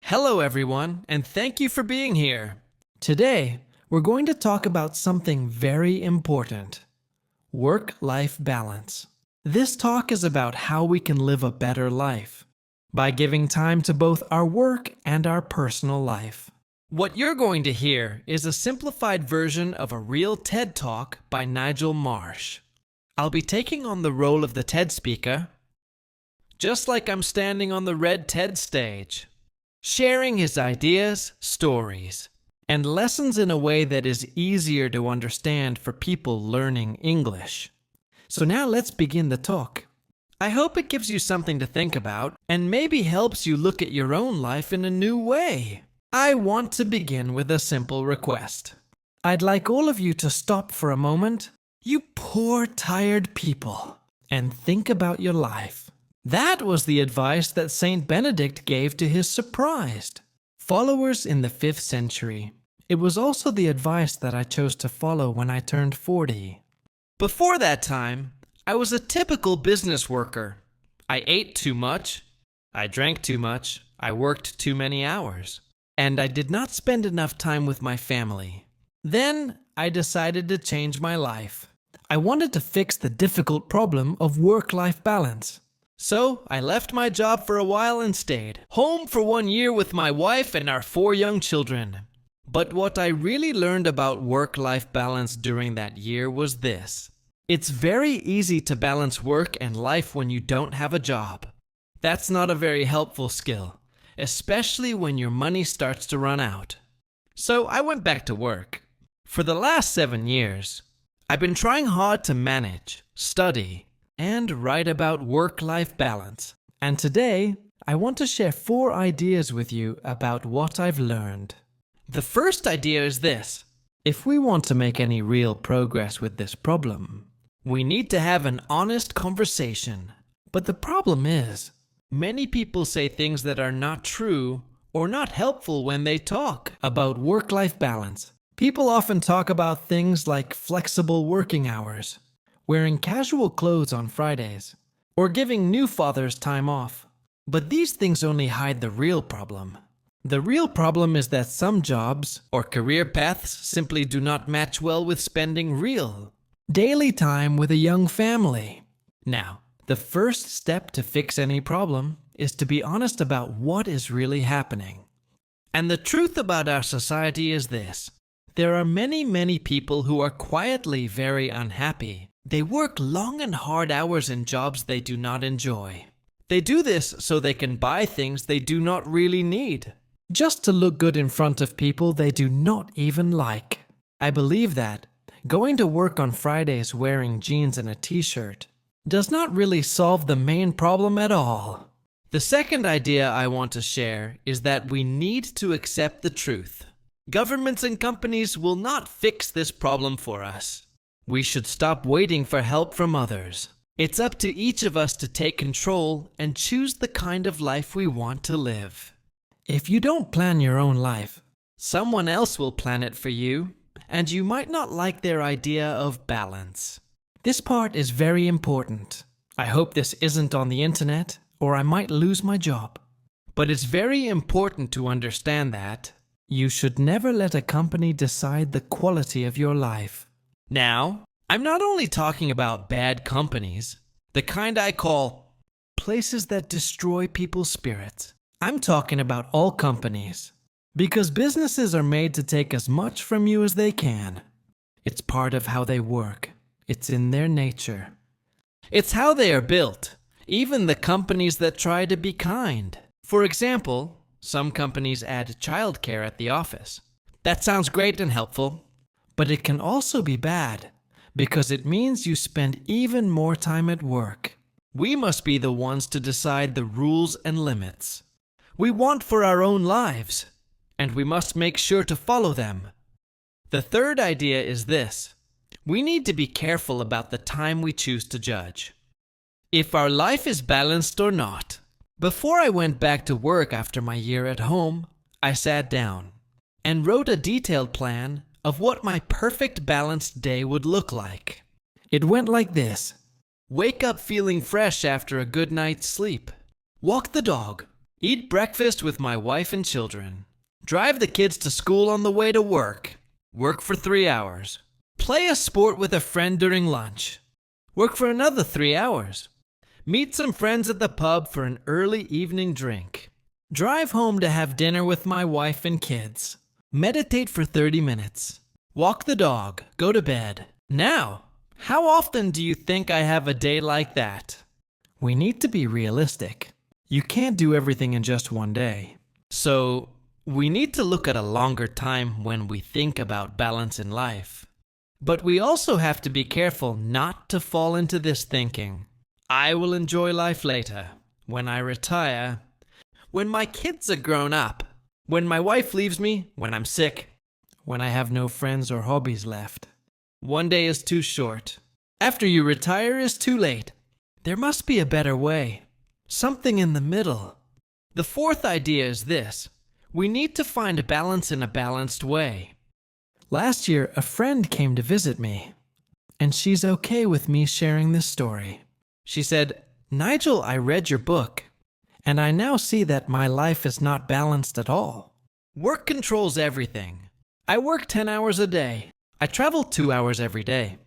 Hello, everyone, and thank you for being here. Today, we're going to talk about something very important: work-life balance. This talk is about how we can live a better life by giving time to both our work and our personal life. What you're going to hear is a simplified version of a real TED Talk by Nigel Marsh. I'll be taking on the role of the TED speaker, just like I'm standing on the red TED stage, sharing his ideas, stories, and lessons in a way that is easier to understand for people learning English. So now let's begin the talk. I hope it gives you something to think about and maybe helps you look at your own life in a new way. I want to begin with a simple request. I'd like all of you to stop for a moment, you poor tired people, and think about your life. That was the advice that Saint Benedict gave to his surprised followers in the 5th century. It was also the advice that I chose to follow when I turned 40. Before that time, I was a typical business worker. I ate too much, I drank too much, I worked too many hours, and I did not spend enough time with my family. Then I decided to change my life. I wanted to fix the difficult problem of work-life balance. So I left my job for a while and stayed home for 1 year with my wife and our 4 young children. But what I really learned about work-life balance during that year was this: it's very easy to balance work and life when you don't have a job. That's not a very helpful skill, especially when your money starts to run out. So I went back to work. For the last 7 years, I've been trying hard to manage, study, and write about work-life balance. And today, I want to share 4 ideas with you about what I've learned. The first idea is this: if we want to make any real progress with this problem, we need to have an honest conversation. But the problem is, many people say things that are not true or not helpful when they talk about work-life balance. People often talk about things like flexible working hours, wearing casual clothes on Fridays, or giving new fathers time off. But these things only hide the real problem. The real problem is that some jobs or career paths simply do not match well with spending real, daily time with a young family. Now, the first step to fix any problem is to be honest about what is really happening. And the truth about our society is this: there are many people who are quietly very unhappy. They work long and hard hours in jobs they do not enjoy. They do this so they can buy things they do not really need, just to look good in front of people they do not even like. I believe that going to work on Fridays wearing jeans and a t-shirt does not really solve the main problem at all. The second idea I want to share is that we need to accept the truth. Governments and companies will not fix this problem for us. We should stop waiting for help from others. It's up to each of us to take control and choose the kind of life we want to live. If you don't plan your own life, someone else will plan it for you, and you might not like their idea of balance. This part is very important. I hope this isn't on the internet, or I might lose my job. But it's very important to understand that you should never let a company decide the quality of your life. Now, I'm not only talking about bad companies, the kind I call places that destroy people's spirits. I'm talking about all companies, because businesses are made to take as much from you as they can. It's part of how they work. It's in their nature. It's how they are built, even the companies that try to be kind. For example, some companies add childcare at the office. That sounds great and helpful, but it can also be bad, because it means you spend even more time at work. We must be the ones to decide the rules and limits we want for our own lives, and we must make sure to follow them. The third idea is this: we need to be careful about the time we choose to judge if our life is balanced or not. Before I went back to work after my year at home, I sat down and wrote a detailed plan of what my perfect balanced day would look like. It went like this: wake up feeling fresh after a good night's sleep, walk the dog, Eat breakfast with my wife and children. Drive the kids to school on the way to work. Work for 3 hours. Play a sport with a friend during lunch. Work for another 3 hours. Meet some friends at the pub for an early evening drink. Drive home to have dinner with my wife and kids. Meditate for 30 minutes. Walk the dog. Go to bed. Now, how often do you think I have a day like that? We need to be realistic. You can't do everything in just one day. So, we need to look at a longer time when we think about balance in life. But we also have to be careful not to fall into this thinking. I will enjoy life later, when I retire, when my kids are grown up, when my wife leaves me, when I'm sick, when I have no friends or hobbies left. One day is too short. After you retire is too late. There must be a better way. Something in the middle. The fourth idea is this. We need to find a balance in a balanced way. Last year, a friend came to visit me, and she's okay with me sharing this story. She said, "Nigel, I read your book, and I now see that my life is not balanced at all. Work controls everything. I work 10 hours a day. I travel 2 hours every day.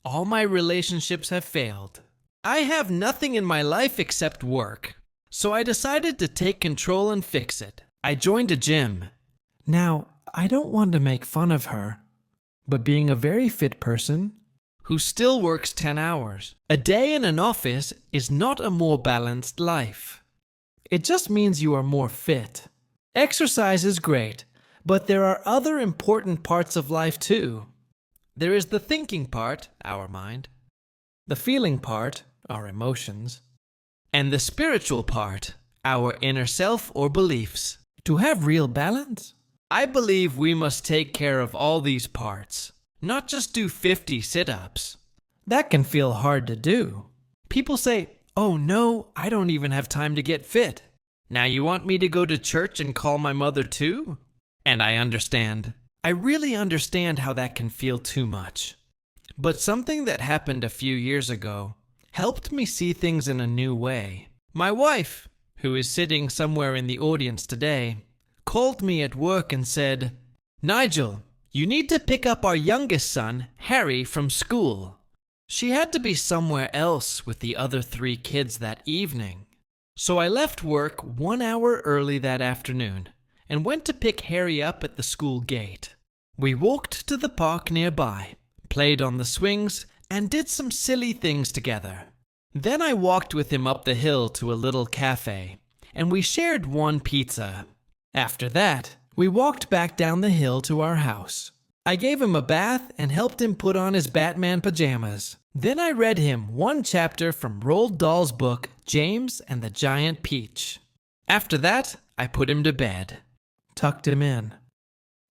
All my relationships have failed. I have nothing in my life except work. So I decided to take control and fix it. I joined a gym." Now, I don't want to make fun of her, but being a very fit person who still works 10 hours a day in an office is not a more balanced life. It just means you are more fit. Exercise is great, but there are other important parts of life too. There is the thinking part, our mind, the feeling part, our emotions, and the spiritual part, our inner self or beliefs. To have real balance, I believe we must take care of all these parts, not just do 50 sit-ups. That can feel hard to do. People say, "Oh no, I don't even have time to get fit. Now you want me to go to church and call my mother too?" And I understand. I really understand how that can feel too much. But something that happened a few years ago helped me see things in a new way. My wife, who is sitting somewhere in the audience today, called me at work and said, "Nigel, you need to pick up our youngest son, Harry, from school." She had to be somewhere else with the other 3 kids that evening. So I left work 1 hour early that afternoon and went to pick Harry up at the school gate. We walked to the park nearby, played on the swings, and did some silly things together. Then I walked with him up the hill to a little cafe, and we shared one pizza. After that, we walked back down the hill to our house. I gave him a bath and helped him put on his Batman pajamas. Then I read him one chapter from Roald Dahl's book, James and the Giant Peach. After that, I put him to bed, tucked him in,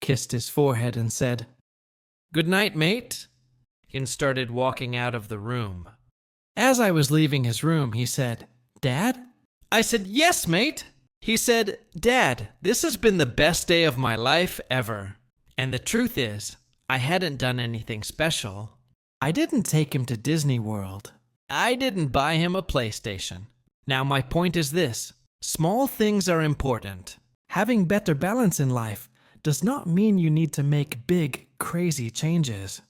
kissed his forehead and said, "Good night, mate," and started walking out of the room. As I was leaving his room, he said, "Dad?" I said, "Yes, mate." He said, "Dad, this has been the best day of my life ever." And the truth is, I hadn't done anything special. I didn't take him to Disney World. I didn't buy him a PlayStation. Now my point is this: small things are important. Having better balance in life does not mean you need to make big, crazy changes.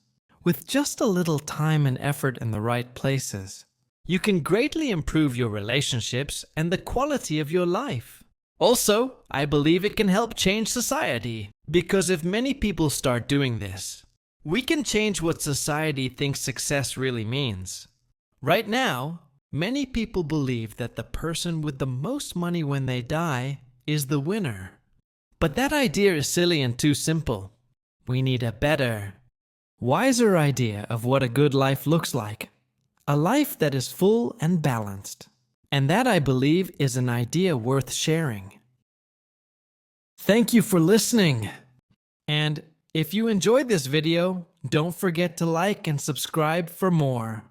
With just a little time and effort in the right places, you can greatly improve your relationships and the quality of your life. Also, I believe it can help change society, because if many people start doing this, we can change what society thinks success really means. Right now, many people believe that the person with the most money when they die is the winner. But that idea is silly and too simple. We need a better, wiser idea of what a good life looks like. A life that is full and balanced. And that, I believe, is an idea worth sharing. Thank you for listening. And if you enjoyed this video, don't forget to like and subscribe for more.